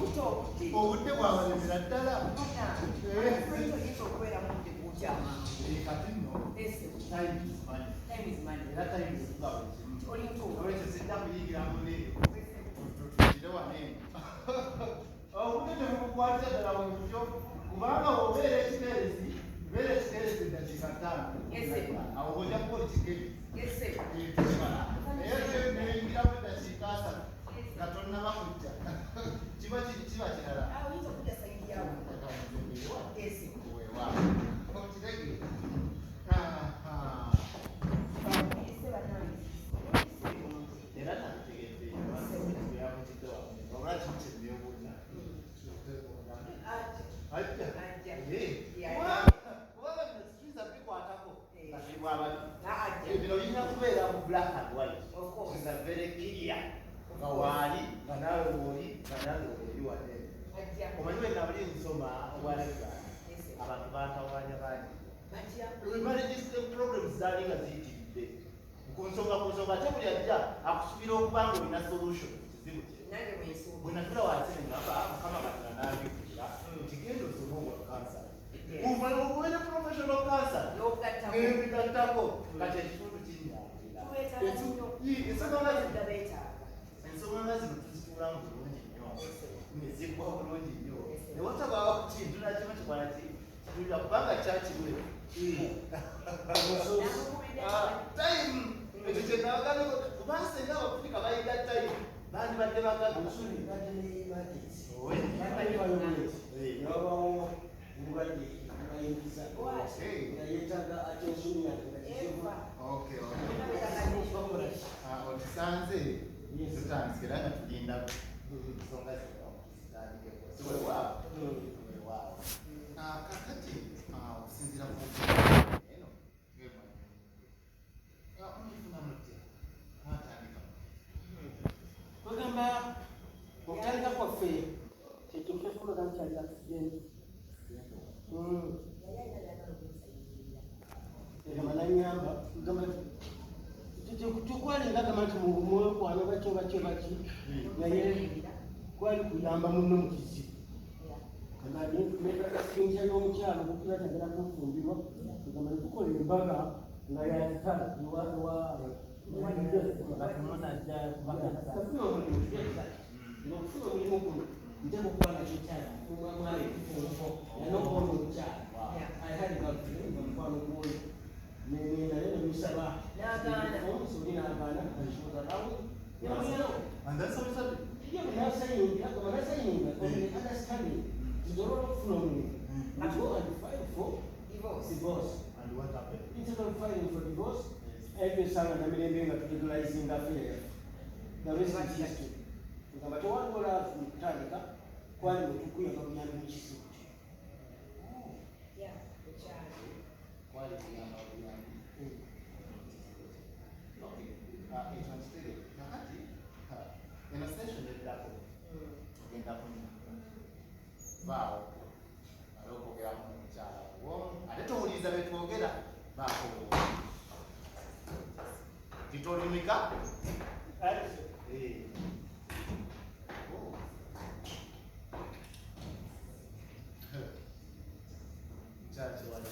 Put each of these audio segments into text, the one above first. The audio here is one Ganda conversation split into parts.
obudde bwabalebera ddala kati nno era time olwekyo sidda kuyingira muneyo tutugire waneeno obudde tebukukwatira ddala bwe butyo kubanga obeera ekikeerezi eddakiika 5 awo ojja kukola ekikeerezi naye neyingiramu eddakiika 3 nga tonnaba kujja kiba kirala era bino birina kubeera mu black and white nga very clear nga waali nga naawe wooli nga nange oli wadde omanyi we nabuli nsoma obwaleka abantu bantawanya bangi managing problems zaali nga ziyitiridde ku nsonga ate buli ajja akusubira okuba nga olina solution kizibu kye bwe natula wansi nengamba mukama katina nambikira kigenda osoma obwa kansa obwene professional cancer ngebigattako kati ekitundu kinyensonga zino tuzitulamu bulungi nnyo nezigwa bulungi nnyo newatabawa ku kintu nakima kikwalaki kitulira kubanga kyakibwe time ekyo kyenawaganeko kubanga senga abafirika bayiga time bandibadde bagagulwadde yetaga attention okisanze tutandike era nga tulinda ensonga zitandikeko kakati okusinziira eno omufunamu tya atandika kwegamba okutandika kwaffe kyekyokyekulaga mukyali accident nanyamba tukwalinga gamba nti mwekwano baki naye kwali kuyamba muno mu kizibu kinja y'omukyalo okulatagera kufumbirwa gamba nitukola embaga nga yatala okufuna omulimu guno nteka okubanga kyekyala omwana ekifumfo yanokona omukyala ayaligamukwano gwoyo naye nemusaba omusoli n'agaana nasayingira understanding nzorola okufuna omulimu go and file for divorce. And what happened? Instead of filing for divorce, every son and family member categorizing affair. The rest is history. But one will have to Tanika, one will be queer from young witches. Yeah, the child. Why is the young okay. It's on stage. In a station with that again that wow. Alokogera mu kyala ate towuliza bye twogera baako titolumika kyakibala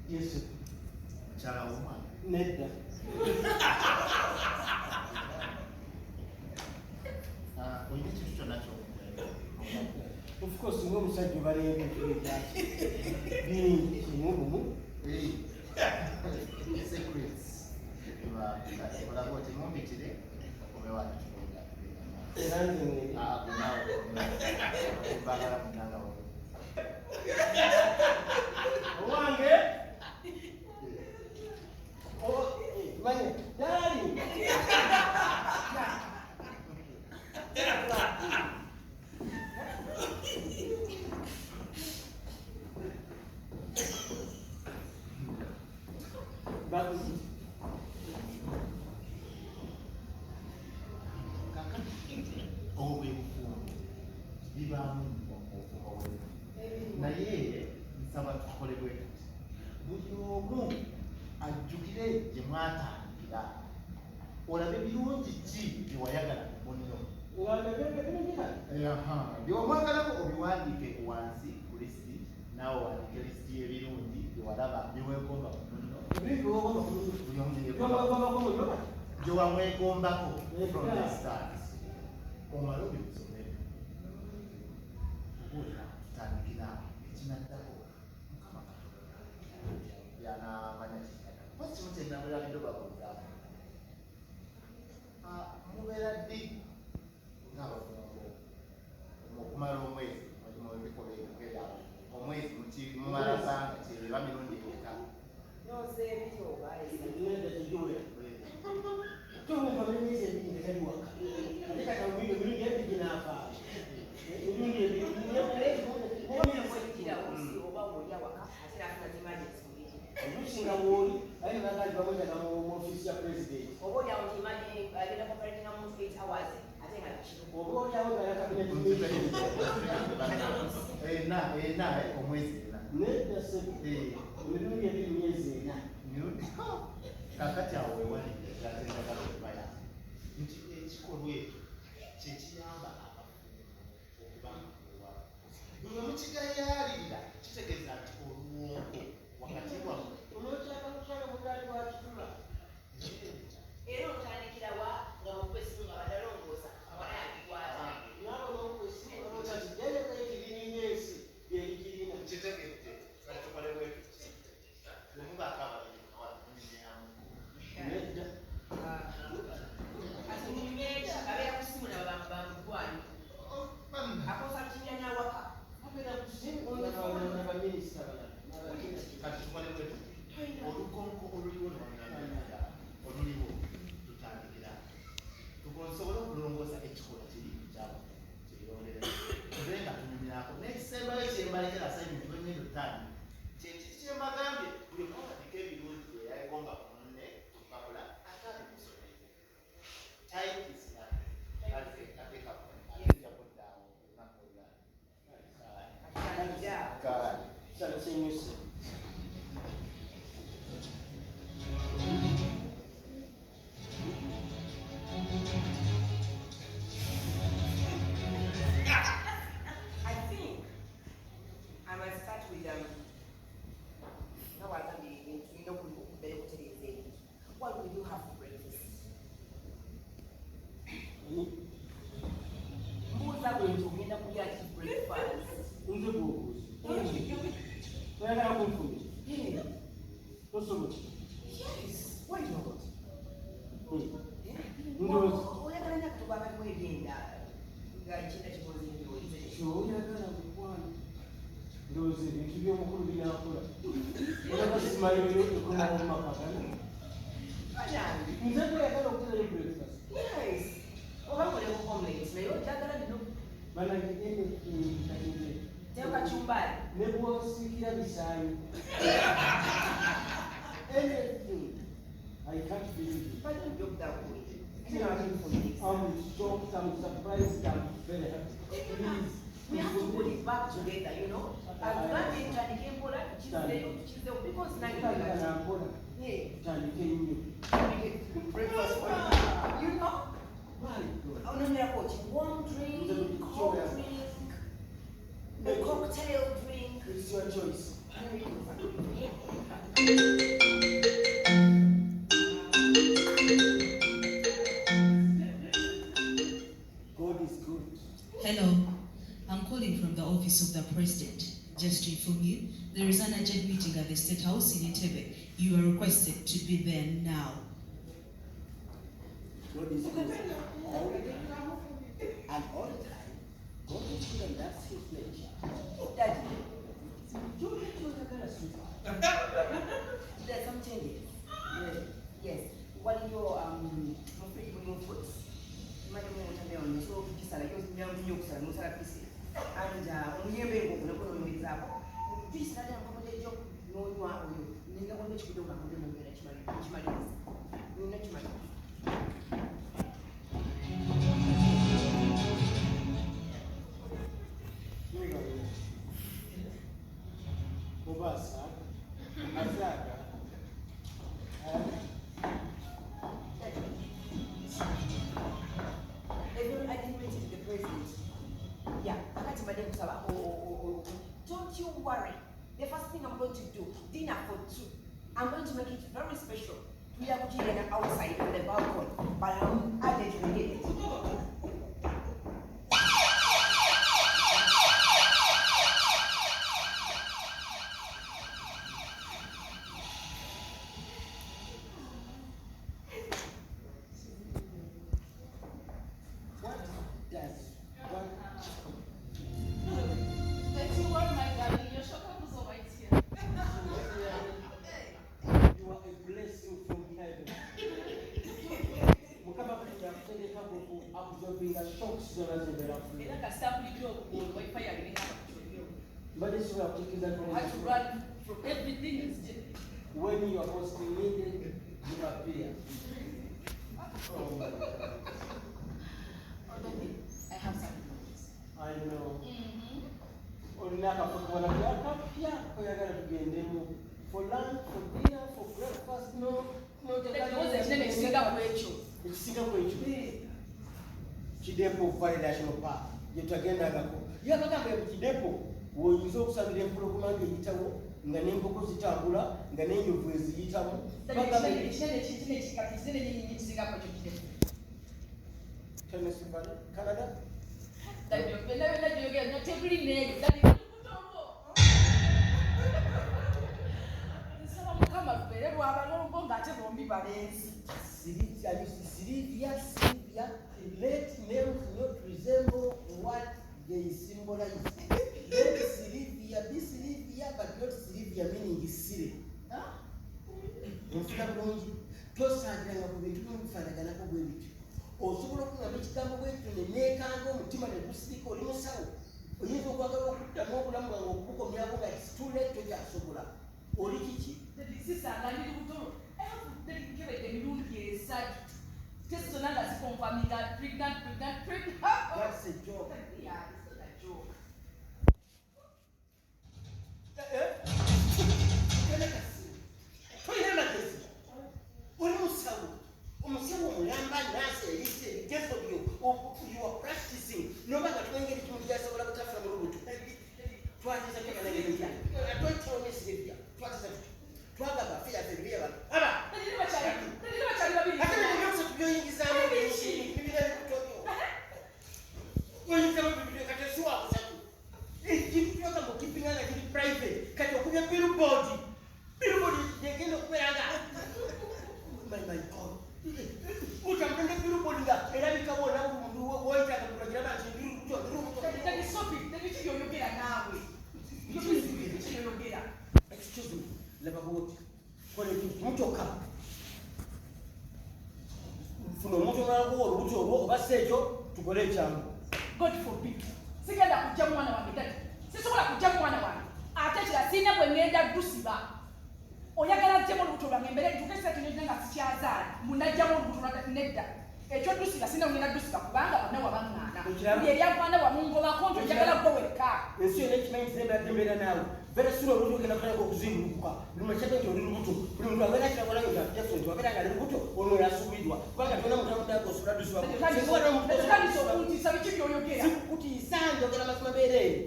Yes, Chala woman. Nedda. Of course, no musajja baleeta bingi kimubumu. Secrets. Olaga oti mumbitire obewa kifunga. Era nze bagala munanga wo. owange tukole bwe tuti. Buli omu ajjukire gye mwatandikira. Olabe birungi ki bye wayagala ku munno. By'omwagalako obiwandiike wansi ku lisiti, naawe wandiike lisiti y'ebirungi bye walaba byeweegomba ku munno. Gye wamwegombako from the start. Omala obisomere. Obuulira tutandikira ekinaddako Mukama Katonda by'anaamanya kikata. Waki kimu kye nnamulabidde babuuzaamu. Mubeera ddi ng'abafumbo okumala omwezi mu bikolwa ebyo omwezi mumala bbanga kyeba mirundi eka. Omusinga woli aye nagali bamwetaka mu office ya president. Oba olyawo nti agenda kuperatinga mu 8 hours ate nga kiro. Oba olyawo nga cabinet meeting. Omwezi ena. Nedda sebe. Emirundi ebiri myezi ena. Kakati awo wewalidde atendaka kubaya nti ekikolwa ekyo kye kiyamba abafumbo okuba nga kuwala. Buli omukigayaalirira kitegeeza nti oluwonko wakati wammwe. Olwokyaka kusala mutali wa kitula. Era otandikira wa nga mukwesi nga badalongoosa abayandikwata. Naabo n'omukwesi olowooza nti jjajaka ekirina ensi byerikirina. Kitegedde tukole bwe tuti. Nemubaako ababiri awamunyamu. Nedda. Ati munyeeki abeera ku ssimu nabamugwani. Akosa kinyanya waka. Abeera ku ssimu n'abaminisita balala. Kati tukole bwe tuti. Olukonko oluliwo n'olunamira oluliwo tutandikira. Tusobole okulongoosa ekikolwa kiri kyabo kirondere. Tube nga tunyumirako n'ekisembayo kyembalekera assignment lw'ennyo ttaano. Kyembagambye buli omu awandika ebirungi bye yayegomba ku munne tukabula ate abimusomere. Time is money. Ateekako ateekakoddawo olunaku olulala. Kaali. Kisala kyenyuse. I think I must start with what will you have for breakfast? Mbuuza bwe nti ogenda kulya ki breakfast? Nze bw'obuuza. Oyagala kunfumira? Tosobola. Yes, why not? Ndowooza. Oyagala nnyo akatoba abalimu ebyenda nga ekinda kikoze ebyoyize. Ky'oyagala mukwano. Ndowooza ebintu by'omukulu binaakola. Olaba simaliro ekomawo mu maka gano. Nze toyagala okuterayo breakfast. Yes. Oba nkoleko omelette naye ogyagala bino. Banange kakenge. Teyo kachumbari. Ne bw'osiikira bisaayi. Anything. I can't believe it. But don't joke that way. I'm shocked, I'm surprised, I'm very happy. Please. We have to put it back together, you know. Because now breakfast for you know. Warm drink, cold drink, a cocktail drink. It's your choice. God is good. Hello, I'm calling from the office of the president. Just to inform you, there is an urgent meeting at the State House in Entebbe. You are requested to be there now. God is good. All the time. And all the time. God is good and that's his nature. Daddy, you hate your girl sweetheart. There's some changes. Yes. What are your foods? Madam Watermelon, so Kisala, young Yoksal, Musara Pisi. And Unyebe, Nokonomizapo. This is not a commodity job, no one, you never want to do my home management, which money is. You know, money. Mubasa the president. Yeah, don't you worry. The first thing I'm going to do, dinner for 2. I'm going to make it very special. We are going to outside on the balcony, but I'm added to it. When you are most needed, you appear. I have some. I know. For lunch, for dinner, for breakfast, no. Chidepo Valley National Park. Yetagenda ngako. Yabagamba Chidepo woyinza okusabira empologoma ng'eyitawo nga n'enkoko zitambula nga n'enjovu eziyitamu. Tennessee Valley, Canada. Sylvia, let names not resemble what they symbolize. Let Sylvia be Sylvia, but not Sylvia meaning silly. Tosanganga ku bintu bifaanaganako bwe bityo. Osobola okungamba ekigambo bwekyo ne neekanga omutima ne gusirika oli musawo. Oyinza okwagala okuddamu obulamu bwange okubukomyako nga it's too late tokyasobola. Oli kiki? That's a joke. Yeah, it's not a joke. You are practicing. No matter what you do, just what I'm talking about. What is the name? I don't tell me Sylvia. What is it? What about fear? Abba. I can't do doing this. When you come up with a swap, if you talk about keeping on a private, can you put a billboard? Billboard, they cannot wear that. My God. Put a billboard in that. And I become one of the world and program and you stop it. Let me see you get now. Excuse me. Let me go. What is it? Muchoka. For the motor, to go to God forbid. Sigenda kujja mwana wange dati. Sisobola kujja mwana wange. Ate kira sina bwe ngenda gusiba. Oyagala jjemo olubuto lwange mbere tukese tunyenga sikyazaala. Munajjamo olubuto lwange nedda. Ekyo dusiba sina ngenda dusiba kubanga bonna wabangana. Buli eryagwana wamungoba konto oyagala gwe wekka. Ensi yonna ekimanyi nzemba dembera naawe. Very soon olubuto ogenda kutandika okuzimbuka. Buli makyapa nti oli lubuto. Buli muntu abeera kiragolayo nga different. Wabeera nga ali lubuto ono yasuubirwa. Kubanga tolina mutamudaako osobola dusiba. Tekandisa okuntiisa biki by'oyogera. Sikutiisa njogera mazima beereere.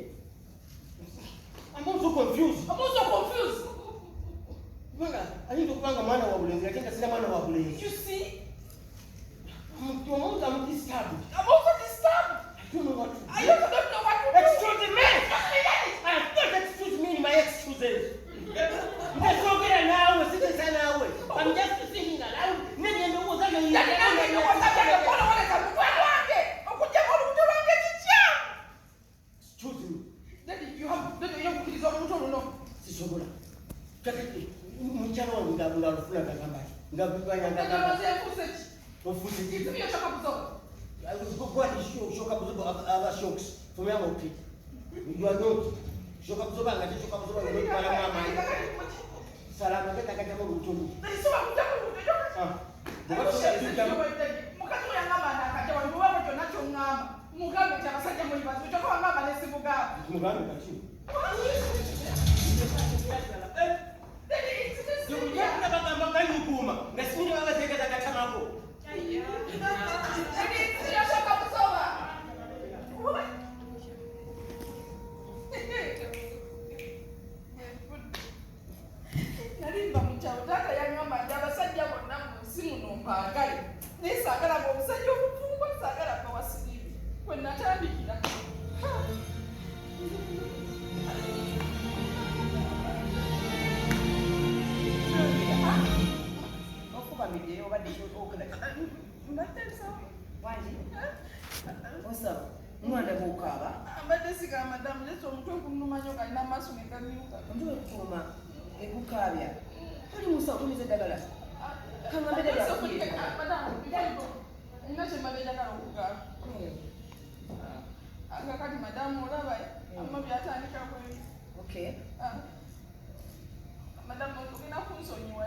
I'm also confused. Ayinza okubanga mwana wa bulenzi ate nga sina mwana wa bulenzi. You see? I'm disturbed. I'm also disturbed. I don't know what to do. I also don't know what to do. Excuse me! I have not excuse me in my excuses. Let's go get an hour, sit an hour. I'm just thinking aloud. Maybe I know what I'm excuse me. Daddy, you have to kill someone. No. Sisobola. Kakati, mchana wangu ngalufuna kagamba. Ngabibanya ngagamba. Ofuze kitu. Give me your shock absorber. I will go and shock absorber other shocks. For me, I'm okay. You are not. Shock absorber ngati shock absorber ngoti para mama. Salama ngata kajamo rutondo. Ndio Ah. Mukatu ya ngamba ndakajwa ndiwa mto nacho ngamba. Mugambe cyabasajja muri bazo cyo kwa ngamba nesibuga. Mugambe kati. mukyalo taata yangamba nti abasajja bonna mu nsi muno mbaagale naye saagala ng'omusajja omufungwa saagala bawasiriibi kwe natandikira okubamidde obadde osaba omwana bwokaaba mbadde siga madamu lesa omutwe gunumanyo galina amaaso negamiuka nti wekuuma egukaabya toli musawo tumiza eddagala nina kyemaba enjagala okugaaba nga kati madamu olaba ama byatandika bweri madamu ogenda kunsonyiwa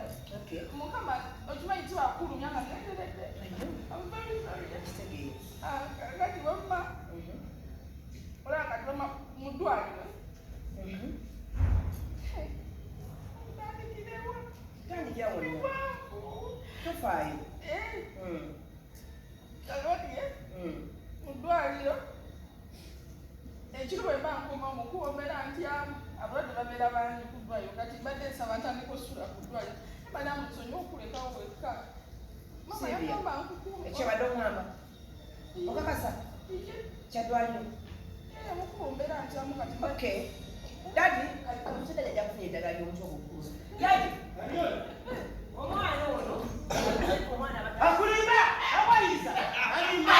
mukama okimanyi tibakulumya nga genderedde kati wamma olaba kati bama mu ddwaliro tandikirewa tofaayo kalotie mu ddwaliro ekiro bwe mba nkuuma omukuba mbeera ntyamu abalwadde babeera bangi ku ddwaliro kati mbadde nsaba ntandika osula ku ddwaliro badamu nsonyi okulekawo bwekka mama yagamba nkukuume ekyabadde omwamba okakasa kyaddwaliro mukuba mbeera ntyamu kati dadi omusajja jajja kufunye eddagala ly'omutwe ogukulu dadi omwana ono akulimba abayiza alimba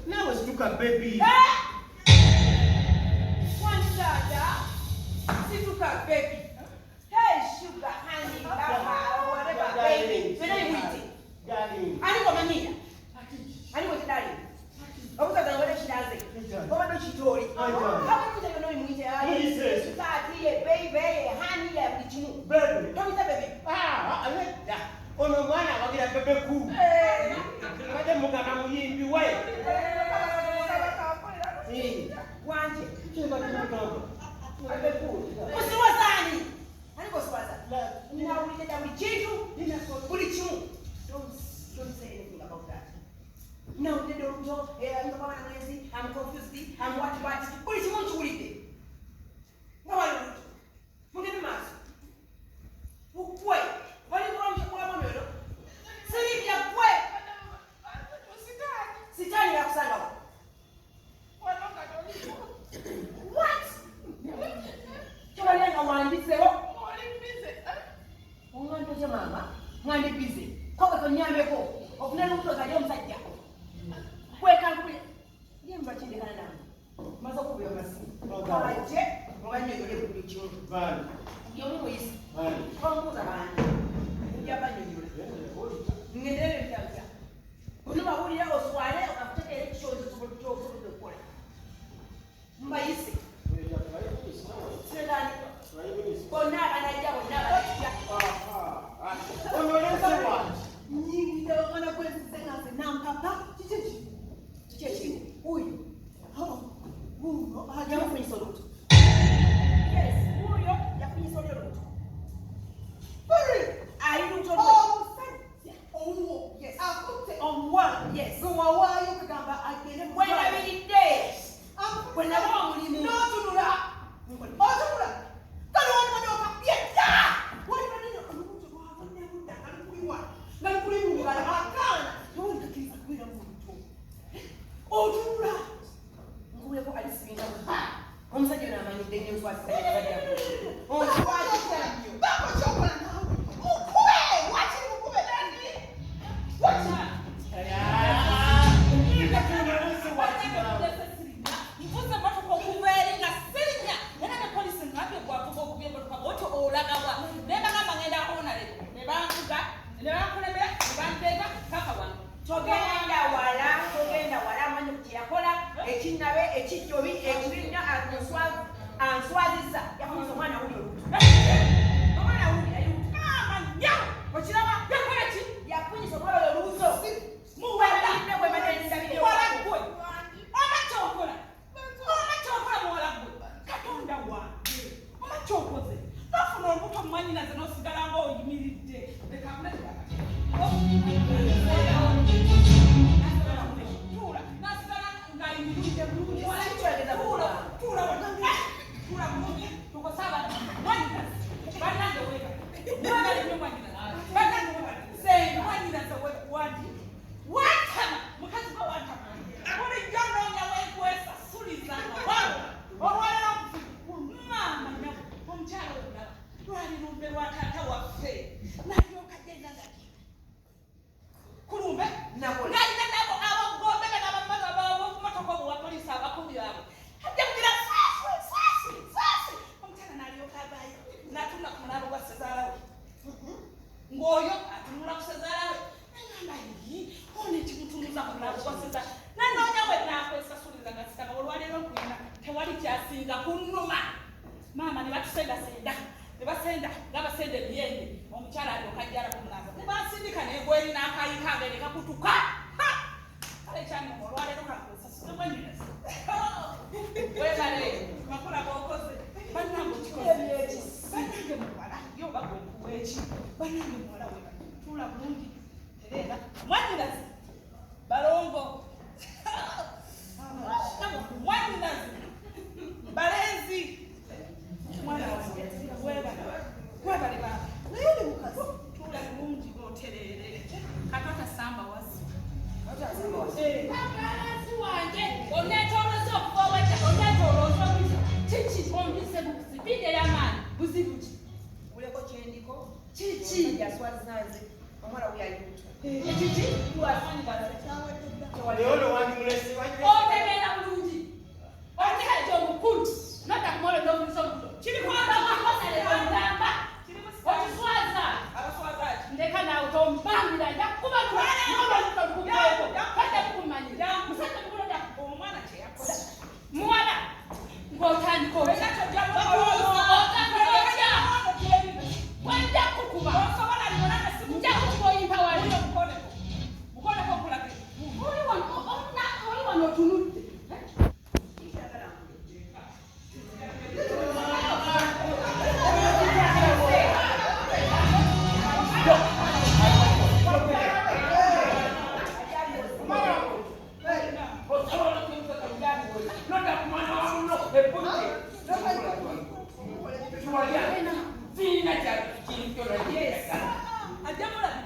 Now it's took a baby. One dada, she took a baby. Hey, sugar, honey, baba, whatever, baby. When are you eating? Darling. I don't want to I don't want to darling. I was going to she does it. What do she told you? How much do you know him with her? Start here, baby, honey, baby. Don't say baby. Ah, I like that. Oh no, man, I'm going to be cool. Madam Mugana Muyimbi way. Wanje, chumba kimetoka. What's the and what's that? Now we get a chief, put it you. Don't say anything about that. No, they don't know. I'm confused. I'm what? What is you want to read it? No, I don't. Look at the mask. Wait. What is wrong with your Siri ya kwe. Sitani ya kusanga. What? Choma lenga wandise ho. Mwanto je mama, mwandi busy. Koka konyambe ko. Ofuna luto ka jom sajja. Kwe kan kule. Yemba chinde kana namu. Mazo kubiyo masi. Aje, mwanye yole kuli chimu. Bali. Yomu isi. Bali. Konguza bani. Yabanyonyole. Ngedere byabya. Kunuba buli ya oswale okafutekere kishozo sokutokola. Mbayise. Sedani. Kona anajja bonna. Onolese wa. Nyingi ndio wana kwesisenga na mpapa. Chichechi. Huyu. Huyu hajafunyi soluto. Yes, huyo yafunyi soluto. Hurry! I don't know. Oh, yes. I put it on one. Yes. So why you could have when I mean days. When I want you not to do that. Oh, to do that. Don't want to yeah. What do you want? Now put him like a gun. Don't the kids we don't want to. Oh, to do that. We have got this meeting. I'm saying I'm going to do this for oh, why you tell you? That's what you're going to do. Watch it. What's that? wala amanyi kye yakola ekinnabe ekijjobi ekibinna answaziza yafunisa omwana wuli olubuto omwana wuli ayamanya okiraba yakola ki yafunisa omwana olubuto muwalinde gwe madendabire walagwe omakyokola muwala gwe katonda wange omakyokoze nafuna olubuto mumanyinaze nosigala ngaoyimiridde ngoyo atunula kusezalawe nangamba yi one kimutunuza kunakukwaseza nanoonya bwe nakwesasuliza ngasitaka olwaleero nkwina tewali kyasinga kunnuma maama ne batusendasenda ne basenda ngabasenda emyende omukyala aliokajjala kumulaza ne basindika negweri n'akayikange ne kakutuka kale kyanuma olwaleero kakwesasuliza bwenyinasi webale makula gokoze bannange okikoze bannange muwala yo bagwekuweeki bannange muwala we tula bulungi terera mwanyinazi balongo mwanyinazi balenzi webale baba naye mukazi tula bulungi goterere katota samba wasi akalasi wange onetoloza okukoweta onetoloza omuza kiki ombise buzibide yamaani buzibu ki uleko kyendiko kiki jaswazanze omwana uyayimutu ekiki otegeera bulungi otegeera omukulu notakumole nomusomuto kirikwaaaaaaamba okiswaza ndeka nawe tombambira njakubaaaaaaaako kade kukumanyira musajja mukuloda omwana kyeyakola muwala ng'otandika wanja kukuba nja kukuba oyimpa wali oli wano otunudde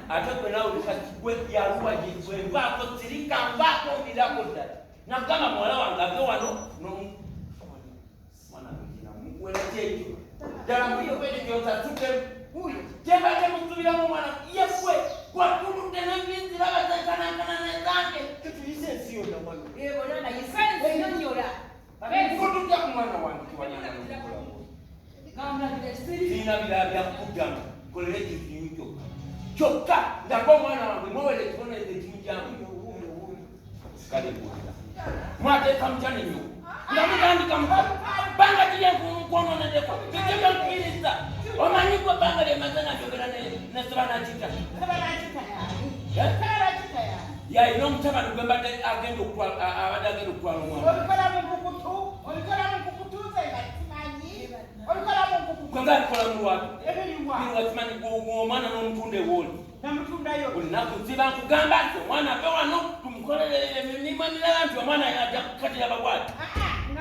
atokwe nawe kwe yaluwa jibwe ngako sirika ngako bilakoda na kama mwala wangu ave wano no mwana mjina mwele chejo dala mwiyo kwele kioza tuke huyo jeba jeba mtubila mwana yefwe kwa kulu tena mbinzi laba zekana nezange kitu yise siyo na mwana wana yise nyonyola kutu ya kumwana wangu kiwanyana sina bila vya kujama kolele kifinyucho choka ndako mwana wangu mwele kibone kifinyucho sikale kuwanda mwate kamchane nyo ndamutandika mkono banga jile kumkono nedeko kijeba mkilisa omanyikwa banga le mazana jogera nesibana chita ya ino mtaba nugwemba agendo kwa abadagendo kwa lomwa olikola mpukutu zega timanyi olikola mpukutu kwanga kola muwatu ebiriwa ni watimani omwana n'omutunde woli namutundayo olinakuziba nkugamba nti omwana ave wano tumukolere emirimu emirala nti omwana ajja kukatira bagwati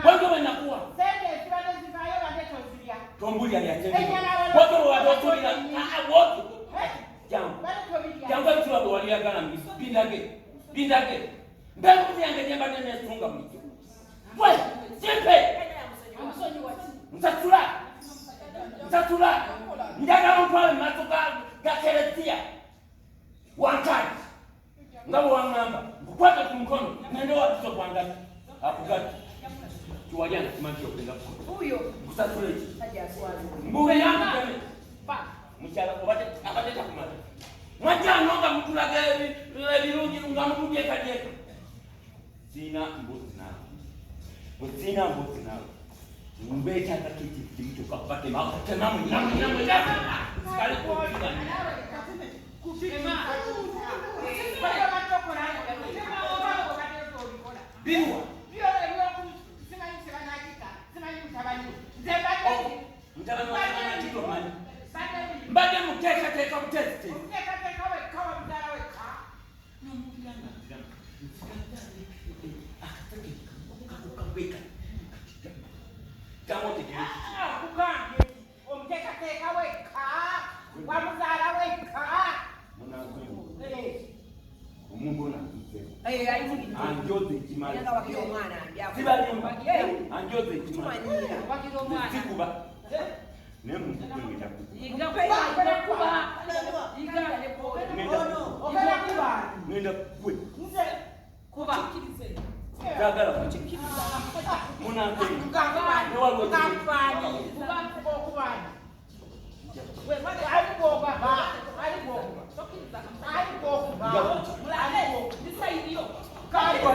wange bwe nakuwa sente ezibadde zivaayo badde tozirya tombulya lyatewate watotulira wotu jangu ekitula bwe wali yagala bindage mbebuzi yange nyembadde nesunga bulijjo we simpe nsatula njagala ontwale mu maaso ga keresiya wankati nga bwe waŋŋamba nkukwate ku mukono nende wapiso gwangati akugati kiwajana kimanyi okugenda kukola nkusasula eki mbuuyange mukyala abadde takumala Mwajja nga mutulaga ebirungi nga mutudyekadyeka. Sina mbuzi nawe. Bwe sina mbuzi nawe. Mbeetaaga kiti kimutuka batema akatemamu nyamu. Kale kupiga. Biwa. Mtabani wa kito mani. Mbade muteka mutete. Anjoze kimali. Anjoze kimali. Sikuba. Nemu kukwengeta kuba. Nenda kwe. Kuba. Jagala kuchikiriza. Munange. Newalo kuchikiriza. Kuba. We mwana aliboga ba. Aliboga. Sokiriza. Aliboga. Mulale. Nisaidio. Karibu.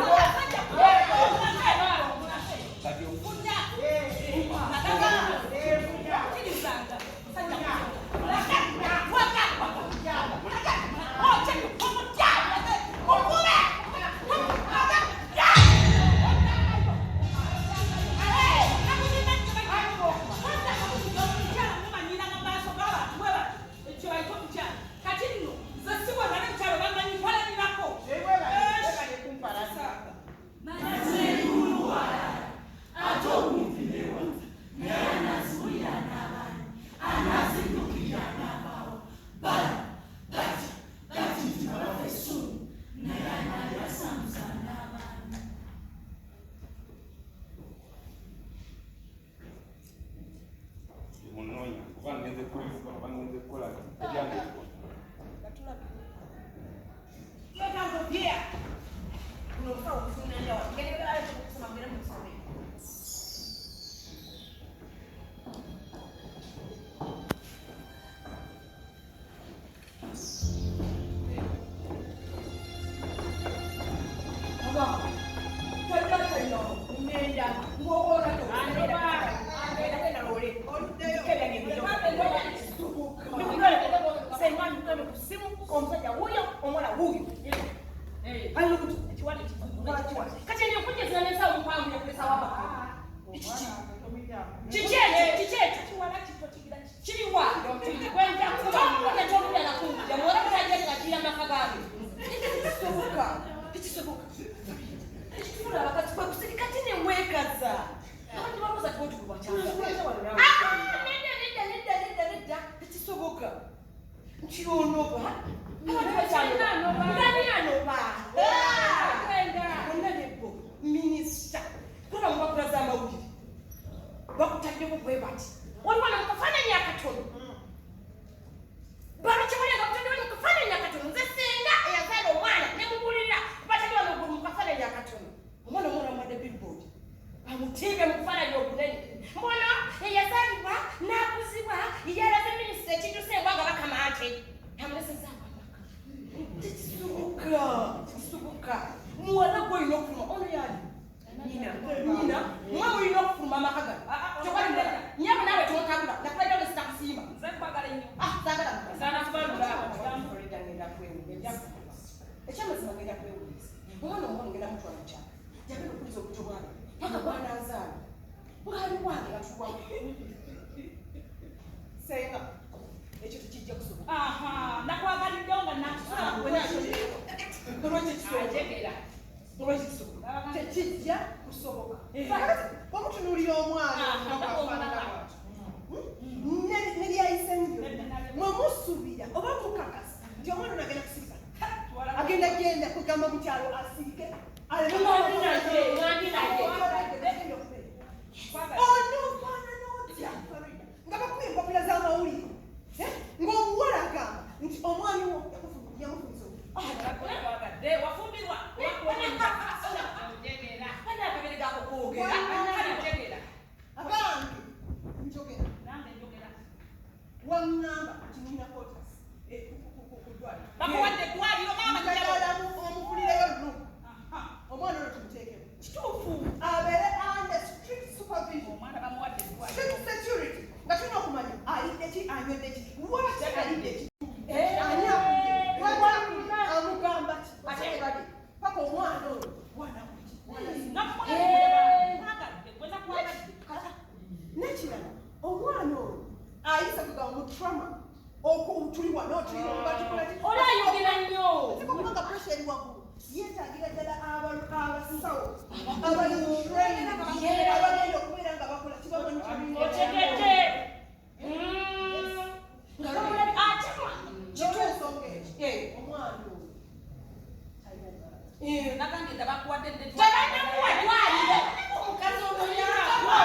bangenda bakuwadde ddetwa. Tebannamuwa ddwaliro. Omukazi ono yako.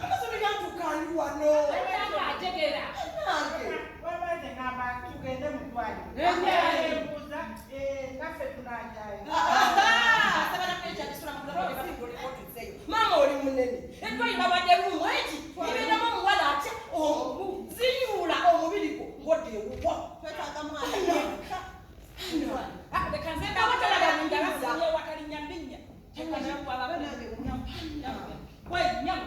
Omukazi ono yantukali wano. Ategera. Wabadde ngamba tugende mu ddwaliro. Embuuza naffe tunajyayo. Maama oli munene. Eddwaliro babadde lumu eki. Ibendamu omuwala atya zinyuula omubiri gwo ng'odde ewuwa. Twetaaga mwana. Leka nze ndawatalaga ninga basiye watalinya binnya. Nange Wait, nyamu,